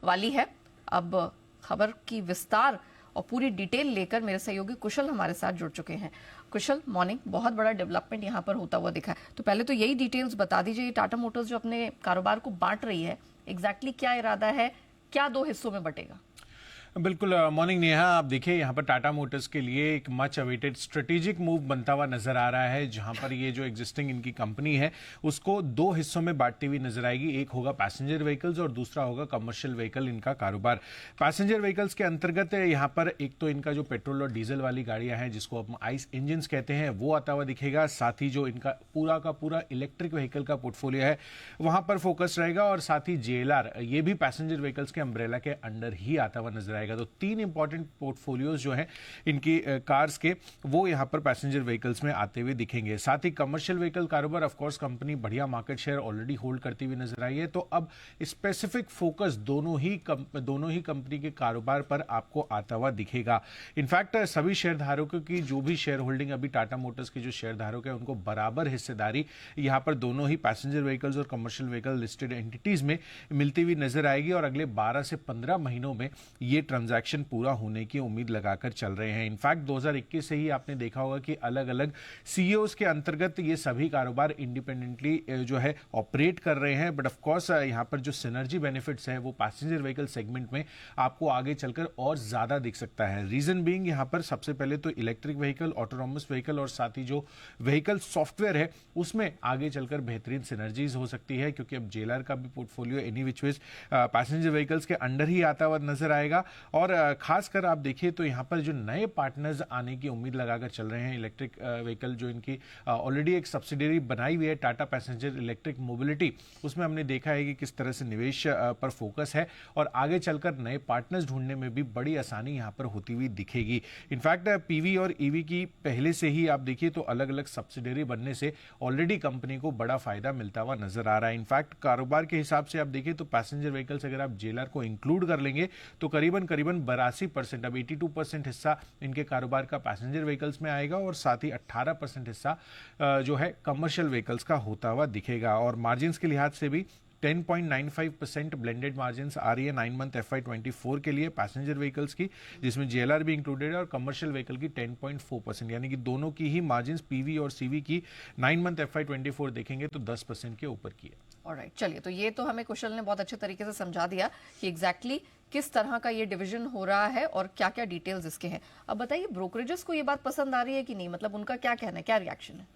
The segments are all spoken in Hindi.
वाली है। अब खबर की विस्तार और पूरी डिटेल लेकर मेरे सहयोगी कुशल हमारे साथ जुड़ चुके हैं। कुशल, मॉर्निंग। बहुत बड़ा डेवलपमेंट यहाँ पर होता हुआ दिखा है, तो पहले तो यही डिटेल्स बता दीजिए, टाटा मोटर्स जो अपने कारोबार को बांट रही है, एग्जैक्टली क्या इरादा है, क्या 2 हिस्सों में बटेगा? बिल्कुल। मॉर्निंग नेहा, आप देखिए यहाँ पर टाटा मोटर्स के लिए एक मच अवेटेड स्ट्रेटेजिक मूव बनता हुआ नजर आ रहा है, जहाँ पर ये जो एग्जिस्टिंग इनकी कंपनी है उसको 2 हिस्सों में बांटती हुई नजर आएगी। एक होगा पैसेंजर व्हीकल्स और दूसरा होगा कमर्शियल व्हीकल इनका कारोबार। पैसेंजर व्हीकल्स के अंतर्गत यहाँ पर एक तो इनका जो पेट्रोल और डीजल वाली गाड़ियां हैं जिसको हम आइस इंजन कहते हैं वो आता हुआ दिखेगा। साथ ही जो इनका पूरा का पूरा इलेक्ट्रिक व्हीकल का पोर्टफोलियो है वहां पर फोकस रहेगा, और साथ ही JLR ये भी पैसेंजर व्हीकल्स के अम्ब्रेला के अंडर ही आता हुआ नजर आएगा। तो 3 इंपॉर्टेंट पोर्टफोलियोज जो हैं इनकी कार्स के, वो यहां पर पैसेंजर व्हीकल्स में आते हुए दिखेंगे। साथ ही कमर्शियल व्हीकल कारोबार, ऑफ कोर्स कंपनी बढ़िया मार्केट शेयर ऑलरेडी होल्ड करती हुई नजर आई है, तो अब स्पेसिफिक फोकस दोनों ही कंपनी के कारोबार पर आपको आता हुआ दिखेगा। इनफैक्ट सभी शेयरधारकों की जो भी शेयर होल्डिंग अभी टाटा मोटर्स के जो शेयरधारक है उनको बराबर हिस्सेदारी यहां पर दोनों ही पैसेंजर व्हीकल्स और कमर्शियल व्हीकल लिस्टेड एंटिटीज में मिलती हुई नजर आएगी, और अगले 12 से 15 महीनों में ये ट्रांजैक्शन पूरा होने की उम्मीद लगाकर चल रहे हैं। इनफैक्ट 2021 से ही आपने देखा होगा कि अलग अलग सीईओज के अंतर्गत ये सभी कारोबार इंडिपेंडेंटली जो है ऑपरेट कर रहे हैं, बट ऑफ कोर्स यहां पर जो सिनर्जी बेनिफिट्स है वो पैसेंजर व्हीकल सेगमेंट में आपको आगे चलकर और ज्यादा दिख सकता है। रीजन बीइंग यहां पर सबसे पहले तो इलेक्ट्रिक व्हीकल, ऑटोनॉमस व्हीकल और साथ ही जो व्हीकल सॉफ्टवेयर है उसमें आगे चलकर बेहतरीन सिनर्जीज हो सकती है, क्योंकि अब JLR का भी portfolio any which ways passenger vehicles के अंडर ही आता हुआ नजर आएगा। और खासकर आप देखिए तो यहां पर जो नए पार्टनर्स आने की उम्मीद लगाकर चल रहे हैं, इलेक्ट्रिक व्हीकल जो इनकी ऑलरेडी एक सब्सिडियरी बनाई हुई है टाटा पैसेंजर इलेक्ट्रिक मोबिलिटी, उसमें हमने देखा है कि किस तरह से निवेश पर फोकस है, और आगे चलकर नए पार्टनर्स ढूंढने में भी बड़ी आसानी यहां पर होती हुई दिखेगी। इनफैक्ट PV और EV की पहले से ही आप देखिए तो अलग अलग सब्सिडियरी बनने से ऑलरेडी कंपनी को बड़ा फायदा मिलता हुआ नजर आ रहा है। इनफैक्ट कारोबार के हिसाब से आप देखिए तो पैसेंजर व्हीकल्स अगर आप JLR को इंक्लूड कर लेंगे तो करीबन 82%, अब 82% हिस्सा इनके कारोबार का पैसेंजर व्हीकल्स में आएगा, और साथ ही 18% हिस्सा जो है कमर्शियल व्हीकल्स का होता हुआ दिखेगा। और मार्जिन्स के लिहाज से भी 10.95% ब्लेंडेड मार्जिन्स आ रही है 9 मंथ FY24 के लिए पैसेंजर व्हीकल्स की, जिसमें JLR भी इंक्लूडेड है, और कमर्शियल व्हीकल की 10.4%, यानी कि दोनों की ही मार्जिन्स PV और CV की 9 मंथ FY24 देखेंगे तो 10% के ऊपर की है। ऑलराइट, चलिए, तो ये तो हमें कुशल ने बहुत अच्छे तरीके से समझा दिया कि एग्जैक्टली किस तरह का ये डिवीजन हो रहा है और क्या क्या डिटेल्स इसके हैं। अब बताइए, ब्रोकरेजेस को ये बात पसंद आ रही है कि नहीं, मतलब उनका क्या कहना है, क्या रिएक्शन है?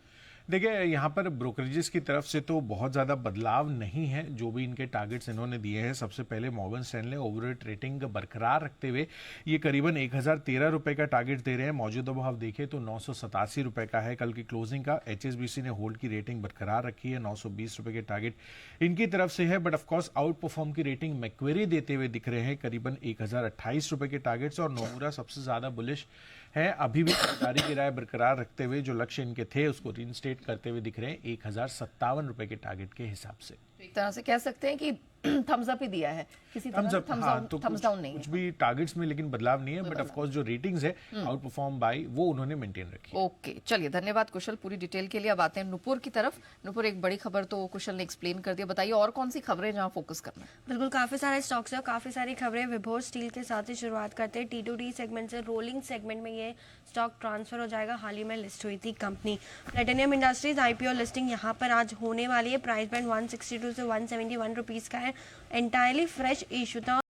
देखिए, यहाँ पर ब्रोकरेजेस की तरफ से तो बहुत ज़्यादा बदलाव नहीं है। जो भी इनके टारगेट्स इन्होंने दिए हैं, सबसे पहले मॉर्गन स्टैनले ओवरवेट रेटिंग बरकरार रखते हुए ये करीबन 1013 रुपये का टारगेट दे रहे हैं। मौजूदा भाव देखें तो 987 रुपये का है कल की क्लोजिंग का। HSBC ने होल्ड की रेटिंग बरकरार रखी है, 920 रुपये के टारगेट इनकी तरफ से है, बट ऑफकोर्स आउट परफॉर्म की रेटिंग मैक्वेरी देते हुए दिख रहे हैं, करीबन 1028 रुपये के टारगेट्स। और नोमुरा सबसे ज़्यादा बुलिश है, अभी भी खरीदारी की राय बरकरार रखते हुए जो लक्ष्य इनके थे उसको रीइंस्टेट करते हुए दिख रहे हैं 1057 रुपए के टारगेट के हिसाब से। तो एक तरह से कह सकते हैं कि थम्स अप ही दिया है, किसी तरह थम्स डाउन नहीं है। कुछ भी टारगेट्स में लेकिन बदलाव नहीं है, बट ऑफ कोर्स जो रेटिंग्स है आउट परफॉर्म बाय वो उन्होंने मेंटेन रखी है। ओके, चलिए, धन्यवाद कुशल पूरी डिटेल के लिए। अब आते हैं नुपुर की तरफ। नुपुर, एक बड़ी खबर तो कुशल ने एक्सप्लेन कर दिया, बताइए और कौन सी खबरें जहां फोकस करना है? बिल्कुल, काफी सारे स्टॉक्स है, काफी सारी खबरें। विभोर स्टील के साथ ही शुरुआत करते हैं। T2D सेगमेंट से रोलिंग सेगमेंट में ये स्टॉक ट्रांसफर हो जाएगा। हाल ही में लिस्ट हुई थी company. Platinum industries IPO listing यहाँ पर आज होने वाली है। प्राइस बैंड 162 से 171 रुपीज का है। एंटायरली फ्रेश इशू था।